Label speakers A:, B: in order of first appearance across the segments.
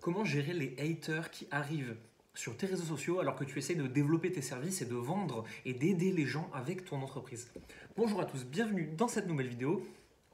A: Comment gérer les haters qui arrivent sur tes réseaux sociaux alors que tu essaies de développer tes services et de vendre et d'aider les gens avec ton entreprise? Bonjour à tous, bienvenue dans cette nouvelle vidéo.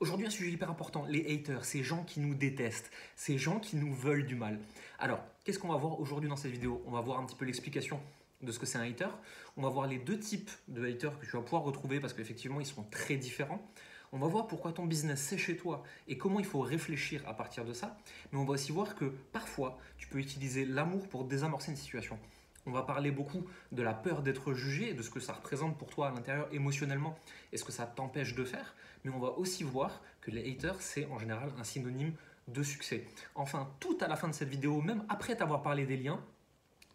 A: Aujourd'hui, un sujet hyper important, les haters, ces gens qui nous détestent, ces gens qui nous veulent du mal. Alors, qu'est-ce qu'on va voir aujourd'hui dans cette vidéo? On va voir un petit peu l'explication de ce que c'est un hater. On va voir les deux types de haters que tu vas pouvoir retrouver parce qu'effectivement, ils sont très différents. On va voir pourquoi ton business c'est chez toi et comment il faut réfléchir à partir de ça. Mais on va aussi voir que parfois, tu peux utiliser l'amour pour désamorcer une situation. On va parler beaucoup de la peur d'être jugé et de ce que ça représente pour toi à l'intérieur émotionnellement et ce que ça t'empêche de faire. Mais on va aussi voir que les haters, c'est en général un synonyme de succès. Enfin, tout à la fin de cette vidéo, même après t'avoir parlé des liens,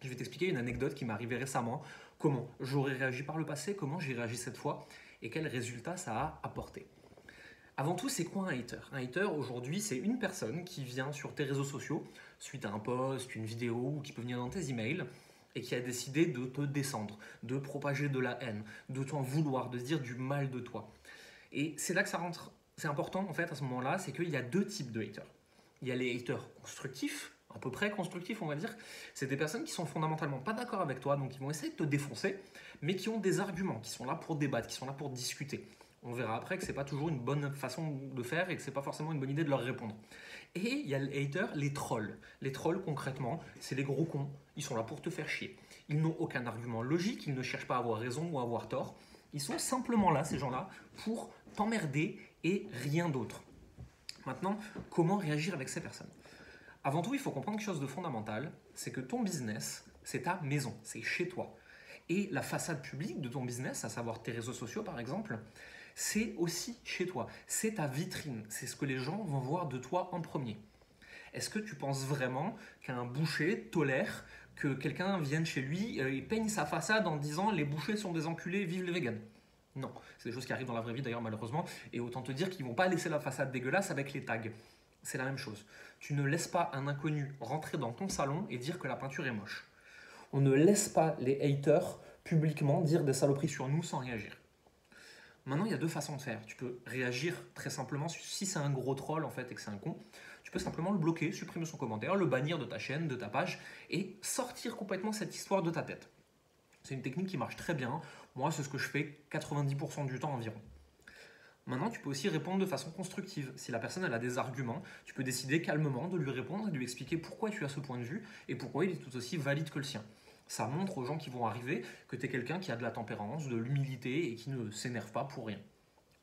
A: je vais t'expliquer une anecdote qui m'est arrivée récemment, comment j'aurais réagi par le passé, comment j'ai réagi cette fois et quels résultats ça a apporté. Avant tout, c'est quoi un hater? Un hater, aujourd'hui, c'est une personne qui vient sur tes réseaux sociaux, suite à un post, une vidéo, ou qui peut venir dans tes emails, et qui a décidé de te descendre, de propager de la haine, de t'en vouloir, de se dire du mal de toi. Et c'est là que ça rentre. C'est important, en fait, à ce moment-là, c'est qu'il y a deux types de haters. Il y a les haters constructifs, à peu près constructifs, on va dire. C'est des personnes qui sont fondamentalement pas d'accord avec toi, donc ils vont essayer de te défoncer, mais qui ont des arguments, qui sont là pour débattre, qui sont là pour discuter. On verra après que ce n'est pas toujours une bonne façon de faire et que ce n'est pas forcément une bonne idée de leur répondre. Et il y a les haters, les trolls. Les trolls, concrètement, c'est les gros cons. Ils sont là pour te faire chier. Ils n'ont aucun argument logique, ils ne cherchent pas à avoir raison ou à avoir tort. Ils sont simplement là, ces gens-là, pour t'emmerder et rien d'autre. Maintenant, comment réagir avec ces personnes? Avant tout, il faut comprendre quelque chose de fondamental, c'est que ton business, c'est ta maison, c'est chez toi. Et la façade publique de ton business, à savoir tes réseaux sociaux par exemple, c'est aussi chez toi. C'est ta vitrine. C'est ce que les gens vont voir de toi en premier. Est-ce que tu penses vraiment qu'un boucher tolère que quelqu'un vienne chez lui et peigne sa façade en disant « les bouchers sont des enculés, vive les véganes » ? Non, c'est des choses qui arrivent dans la vraie vie d'ailleurs malheureusement. Et autant te dire qu'ils ne vont pas laisser la façade dégueulasse avec les tags. C'est la même chose. Tu ne laisses pas un inconnu rentrer dans ton salon et dire que la peinture est moche. On ne laisse pas les haters publiquement dire des saloperies sur nous sans réagir. Maintenant, il y a deux façons de faire. Tu peux réagir très simplement, si c'est un gros troll en fait et que c'est un con, tu peux simplement le bloquer, supprimer son commentaire, le bannir de ta chaîne, de ta page et sortir complètement cette histoire de ta tête. C'est une technique qui marche très bien. Moi, c'est ce que je fais 90% du temps environ. Maintenant, tu peux aussi répondre de façon constructive. Si la personne elle a des arguments, tu peux décider calmement de lui répondre et de lui expliquer pourquoi tu as ce point de vue et pourquoi il est tout aussi valide que le sien. Ça montre aux gens qui vont arriver que tu es quelqu'un qui a de la tempérance, de l'humilité et qui ne s'énerve pas pour rien.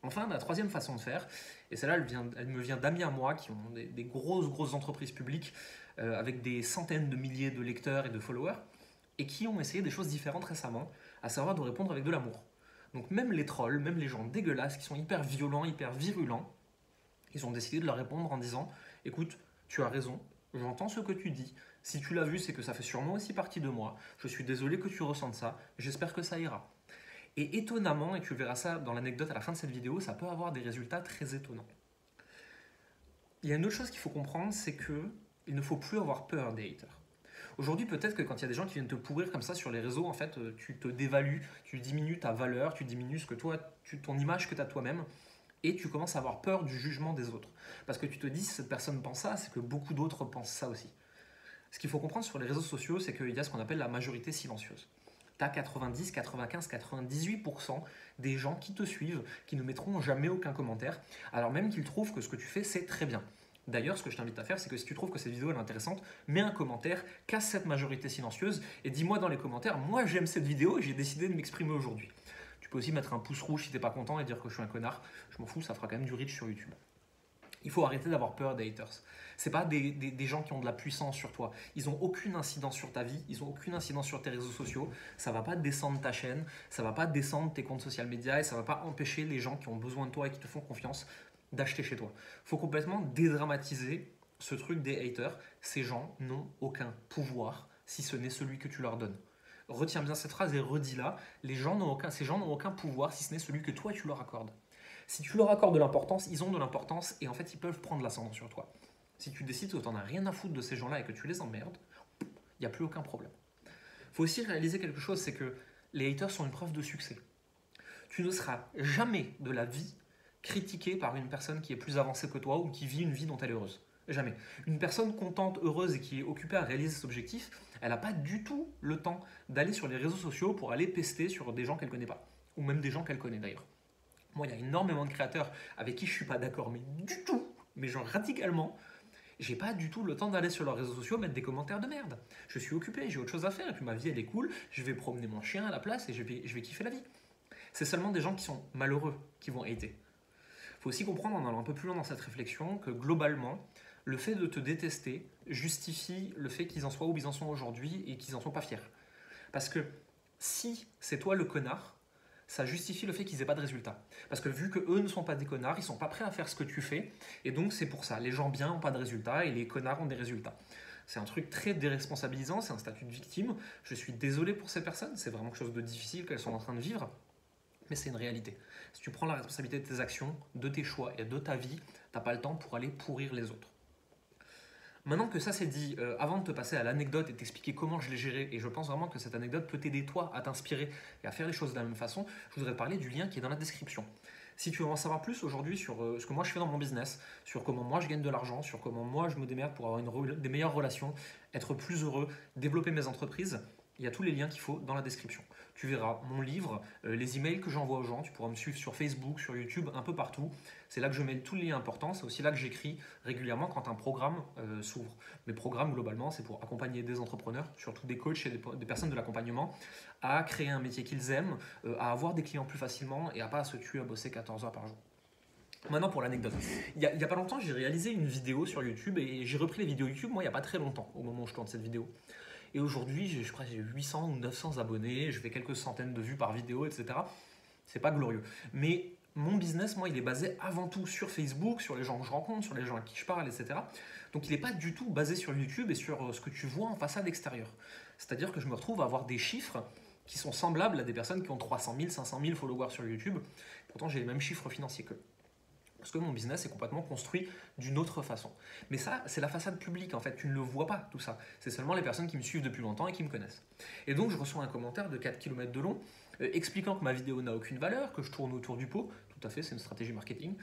A: Enfin, la troisième façon de faire, et celle-là elle me vient d'amis à moi qui ont des grosses entreprises publiques avec des centaines de milliers de lecteurs et de followers et qui ont essayé des choses différentes récemment, à savoir de répondre avec de l'amour. Donc même les trolls, même les gens dégueulasses qui sont hyper violents, hyper virulents, ils ont décidé de leur répondre en disant « Écoute, tu as raison, j'entends ce que tu dis, si tu l'as vu, c'est que ça fait sûrement aussi partie de moi, je suis désolé que tu ressentes ça, j'espère que ça ira. » Et étonnamment, et tu verras ça dans l'anecdote à la fin de cette vidéo, ça peut avoir des résultats très étonnants. Il y a une autre chose qu'il faut comprendre, c'est qu'il ne faut plus avoir peur des haters. Aujourd'hui, peut-être que quand il y a des gens qui viennent te pourrir comme ça sur les réseaux, en fait, tu te dévalues, tu diminues ta valeur, tu diminues ce que toi, ton image que tu as toi-même, et tu commences à avoir peur du jugement des autres. Parce que tu te dis, si cette personne pense ça, c'est que beaucoup d'autres pensent ça aussi. Ce qu'il faut comprendre sur les réseaux sociaux, c'est qu'il y a ce qu'on appelle la majorité silencieuse. Tu as 90, 95, 98% des gens qui te suivent, qui ne mettront jamais aucun commentaire, alors même qu'ils trouvent que ce que tu fais, c'est très bien. D'ailleurs, ce que je t'invite à faire, c'est que si tu trouves que cette vidéo est intéressante, mets un commentaire, casse cette majorité silencieuse et dis-moi dans les commentaires, moi j'aime cette vidéo et j'ai décidé de m'exprimer aujourd'hui. Tu peux aussi mettre un pouce rouge si t'es pas content et dire que je suis un connard. Je m'en fous, ça fera quand même du reach sur YouTube. Il faut arrêter d'avoir peur des haters. Ce n'est pas des gens qui ont de la puissance sur toi. Ils n'ont aucune incidence sur ta vie, ils n'ont aucune incidence sur tes réseaux sociaux. Ça ne va pas descendre ta chaîne, ça ne va pas descendre tes comptes social media et ça ne va pas empêcher les gens qui ont besoin de toi et qui te font confiance d'acheter chez toi. Il faut complètement dédramatiser ce truc des haters. Ces gens n'ont aucun pouvoir si ce n'est celui que tu leur donnes. Retiens bien cette phrase et redis-la. Ces gens n'ont aucun pouvoir si ce n'est celui que toi tu leur accordes. Si tu leur accordes de l'importance, ils ont de l'importance et en fait ils peuvent prendre l'ascendant sur toi. Si tu décides que tu n'en as rien à foutre de ces gens-là et que tu les emmerdes, il n'y a plus aucun problème. Il faut aussi réaliser quelque chose, c'est que les haters sont une preuve de succès. Tu ne seras jamais de la vie critiqué par une personne qui est plus avancée que toi ou qui vit une vie dont elle est heureuse. Jamais. Une personne contente, heureuse et qui est occupée à réaliser cet objectif, elle n'a pas du tout le temps d'aller sur les réseaux sociaux pour aller pester sur des gens qu'elle ne connaît pas. Ou même des gens qu'elle connaît d'ailleurs. Moi, il y a énormément de créateurs avec qui je ne suis pas d'accord, mais du tout, mais genre radicalement, j'ai pas du tout le temps d'aller sur leurs réseaux sociaux mettre des commentaires de merde. Je suis occupé, j'ai autre chose à faire, et puis ma vie elle est cool, je vais promener mon chien à la place et je vais kiffer la vie. C'est seulement des gens qui sont malheureux qui vont hater. Il faut aussi comprendre, en allant un peu plus loin dans cette réflexion, que globalement, le fait de te détester justifie le fait qu'ils en soient où ils en sont aujourd'hui et qu'ils en soient pas fiers. Parce que si c'est toi le connard, ça justifie le fait qu'ils n'aient pas de résultat. Parce que vu qu'eux ne sont pas des connards, ils ne sont pas prêts à faire ce que tu fais, et donc c'est pour ça. Les gens bien n'ont pas de résultats et les connards ont des résultats. C'est un truc très déresponsabilisant, c'est un statut de victime. Je suis désolé pour ces personnes, c'est vraiment quelque chose de difficile qu'elles sont en train de vivre, mais c'est une réalité. Si tu prends la responsabilité de tes actions, de tes choix et de ta vie, tu n'as pas le temps pour aller pourrir les autres. Maintenant que ça c'est dit, avant de te passer à l'anecdote et t'expliquer comment je l'ai géré, et je pense vraiment que cette anecdote peut t'aider toi à t'inspirer et à faire les choses de la même façon, je voudrais te parler du lien qui est dans la description. Si tu veux en savoir plus aujourd'hui sur ce que moi je fais dans mon business, sur comment moi je gagne de l'argent, sur comment moi je me démerde pour avoir des meilleures relations, être plus heureux, développer mes entreprises, il y a tous les liens qu'il faut dans la description. Tu verras mon livre, les emails que j'envoie aux gens, tu pourras me suivre sur Facebook, sur YouTube, un peu partout. C'est là que je mets tous les liens importants, c'est aussi là que j'écris régulièrement quand un programme s'ouvre. Mes programmes, globalement, c'est pour accompagner des entrepreneurs, surtout des coachs et des personnes de l'accompagnement, à créer un métier qu'ils aiment, à avoir des clients plus facilement et à pas se tuer à bosser 14 heures par jour. Maintenant pour l'anecdote. Il y a pas longtemps, j'ai réalisé une vidéo sur YouTube et j'ai repris les vidéos YouTube, moi, il n'y a pas très longtemps, au moment où je tourne cette vidéo. Et aujourd'hui, je crois que j'ai 800 ou 900 abonnés, je fais quelques centaines de vues par vidéo, etc. C'est pas glorieux. Mais mon business, moi, il est basé avant tout sur Facebook, sur les gens que je rencontre, sur les gens à qui je parle, etc. Donc il n'est pas du tout basé sur YouTube et sur ce que tu vois en façade extérieure. C'est-à-dire que je me retrouve à avoir des chiffres qui sont semblables à des personnes qui ont 300 000, 500 000 followers sur YouTube. Pourtant, j'ai les mêmes chiffres financiers qu'eux. Parce que mon business est complètement construit d'une autre façon. Mais ça, c'est la façade publique en fait, tu ne le vois pas tout ça. C'est seulement les personnes qui me suivent depuis longtemps et qui me connaissent. Et donc je reçois un commentaire de 4 km de long expliquant que ma vidéo n'a aucune valeur, que je tourne autour du pot, tout à fait, c'est une stratégie marketing,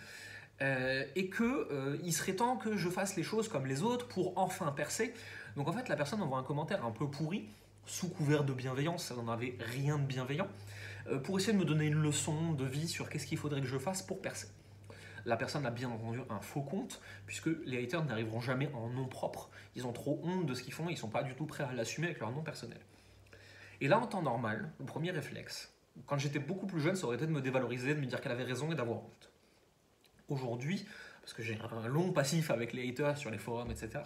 A: et qu'il serait temps que je fasse les choses comme les autres pour enfin percer. Donc en fait la personne envoie un commentaire un peu pourri, sous couvert de bienveillance, ça n'en avait rien de bienveillant, pour essayer de me donner une leçon de vie sur qu'est-ce qu'il faudrait que je fasse pour percer. La personne a bien entendu un faux compte, puisque les haters n'arriveront jamais en nom propre. Ils ont trop honte de ce qu'ils font, ils ne sont pas du tout prêts à l'assumer avec leur nom personnel. Et là, en temps normal, le premier réflexe, quand j'étais beaucoup plus jeune, ça aurait été de me dévaloriser, de me dire qu'elle avait raison et d'avoir honte. Aujourd'hui, parce que j'ai un long passif avec les haters sur les forums, etc.,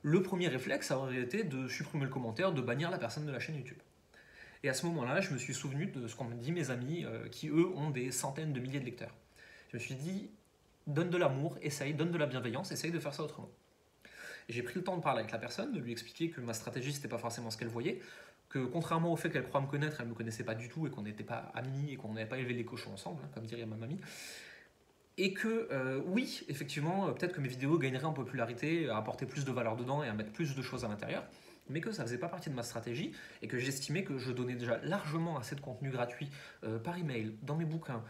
A: le premier réflexe, ça aurait été de supprimer le commentaire, de bannir la personne de la chaîne YouTube. Et à ce moment-là, je me suis souvenu de ce qu'ont dit mes amis, qui eux ont des centaines de milliers de lecteurs. Je me suis dit, donne de l'amour, essaye, donne de la bienveillance, essaye de faire ça autrement. Et j'ai pris le temps de parler avec la personne, de lui expliquer que ma stratégie, c'était pas forcément ce qu'elle voyait, que contrairement au fait qu'elle croit me connaître, elle me connaissait pas du tout et qu'on n'était pas amis et qu'on n'avait pas élevé les cochons ensemble, hein, comme dirait ma mamie. Et que oui, effectivement, peut-être que mes vidéos gagneraient en popularité, à apporter plus de valeur dedans et à mettre plus de choses à l'intérieur, mais que ça faisait pas partie de ma stratégie et que j'estimais que je donnais déjà largement assez de contenu gratuit par email, dans mes bouquins,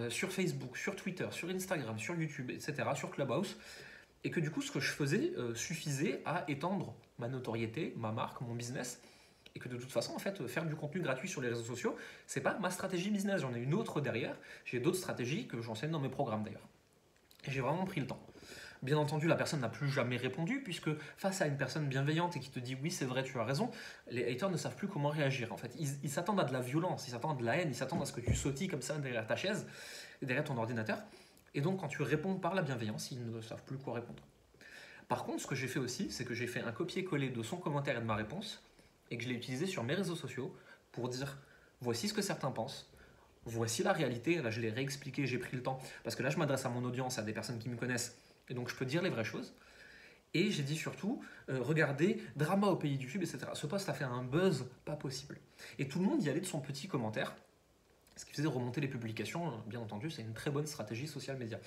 A: sur Facebook, sur Twitter, sur Instagram, sur YouTube, etc., sur Clubhouse, et que du coup ce que je faisais suffisait à étendre ma notoriété, ma marque, mon business, et que de toute façon en fait faire du contenu gratuit sur les réseaux sociaux, c'est pas ma stratégie business, j'en ai une autre derrière, j'ai d'autres stratégies que j'enseigne dans mes programmes d'ailleurs. Et j'ai vraiment pris le temps. Bien entendu, la personne n'a plus jamais répondu, puisque face à une personne bienveillante et qui te dit oui, c'est vrai, tu as raison, les haters ne savent plus comment réagir. En fait, ils s'attendent à de la violence, ils s'attendent à de la haine, ils s'attendent à ce que tu sautilles comme ça derrière ta chaise, derrière ton ordinateur. Et donc, quand tu réponds par la bienveillance, ils ne savent plus quoi répondre. Par contre, ce que j'ai fait aussi, c'est que j'ai fait un copier-coller de son commentaire et de ma réponse, et que je l'ai utilisé sur mes réseaux sociaux pour dire voici ce que certains pensent. Voici la réalité, là je l'ai réexpliqué, j'ai pris le temps, parce que là je m'adresse à mon audience, à des personnes qui me connaissent, et donc je peux dire les vraies choses. Et j'ai dit surtout, regardez, drama au pays du YouTube, etc. Ce post a fait un buzz pas possible. Et tout le monde y allait de son petit commentaire, ce qui faisait remonter les publications, bien entendu, c'est une très bonne stratégie social média.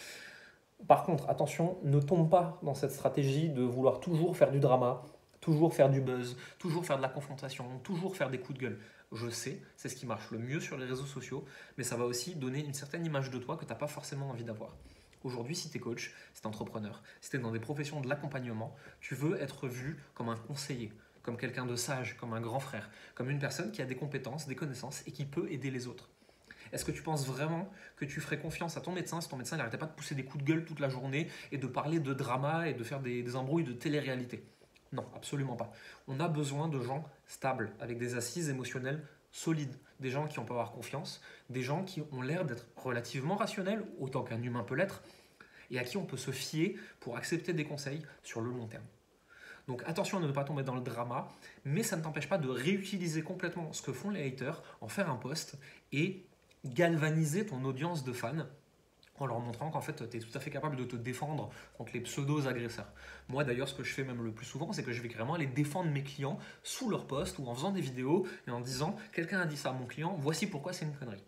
A: Par contre, attention, ne tombe pas dans cette stratégie de vouloir toujours faire du drama, toujours faire du buzz, toujours faire de la confrontation, toujours faire des coups de gueule. Je sais, c'est ce qui marche le mieux sur les réseaux sociaux, mais ça va aussi donner une certaine image de toi que tu n'as pas forcément envie d'avoir. Aujourd'hui, si tu es coach, si tu es entrepreneur, si tu es dans des professions de l'accompagnement, tu veux être vu comme un conseiller, comme quelqu'un de sage, comme un grand frère, comme une personne qui a des compétences, des connaissances et qui peut aider les autres. Est-ce que tu penses vraiment que tu ferais confiance à ton médecin si ton médecin n'arrêtait pas de pousser des coups de gueule toute la journée et de parler de drama et de faire des embrouilles de télé-réalité? Non, absolument pas. On a besoin de gens stables, avec des assises émotionnelles solides, des gens qui on peut avoir confiance, des gens qui ont l'air d'être relativement rationnels, autant qu'un humain peut l'être, et à qui on peut se fier pour accepter des conseils sur le long terme. Donc attention à ne pas tomber dans le drama, mais ça ne t'empêche pas de réutiliser complètement ce que font les haters, en faire un post et galvaniser ton audience de fans en leur montrant qu'en fait tu es tout à fait capable de te défendre contre les pseudo-agresseurs. Moi d'ailleurs ce que je fais même le plus souvent c'est que je vais carrément aller défendre mes clients sous leur post ou en faisant des vidéos et en disant quelqu'un a dit ça à mon client, voici pourquoi c'est une connerie.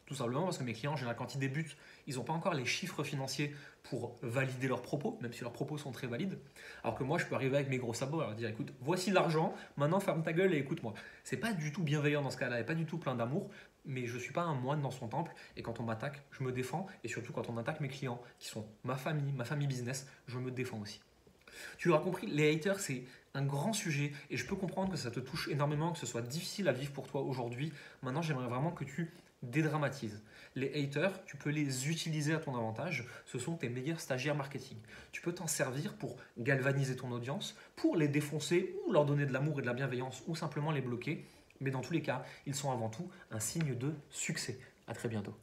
A: Tout simplement parce que mes clients en général quand ils débutent, ils n'ont pas encore les chiffres financiers pour valider leurs propos, même si leurs propos sont très valides. Alors que moi je peux arriver avec mes gros sabots et leur dire écoute, voici l'argent, maintenant ferme ta gueule et écoute-moi. C'est pas du tout bienveillant dans ce cas-là et pas du tout plein d'amour, mais je ne suis pas un moine dans son temple et quand on m'attaque, je me défends et surtout quand on attaque mes clients qui sont ma famille business, je me défends aussi. Tu l'auras compris, les haters c'est un grand sujet et je peux comprendre que ça te touche énormément, que ce soit difficile à vivre pour toi aujourd'hui. Maintenant, j'aimerais vraiment que tu dédramatises. Les haters, tu peux les utiliser à ton avantage, ce sont tes meilleurs stagiaires marketing. Tu peux t'en servir pour galvaniser ton audience, pour les défoncer ou leur donner de l'amour et de la bienveillance ou simplement les bloquer. Mais dans tous les cas, ils sont avant tout un signe de succès. À très bientôt.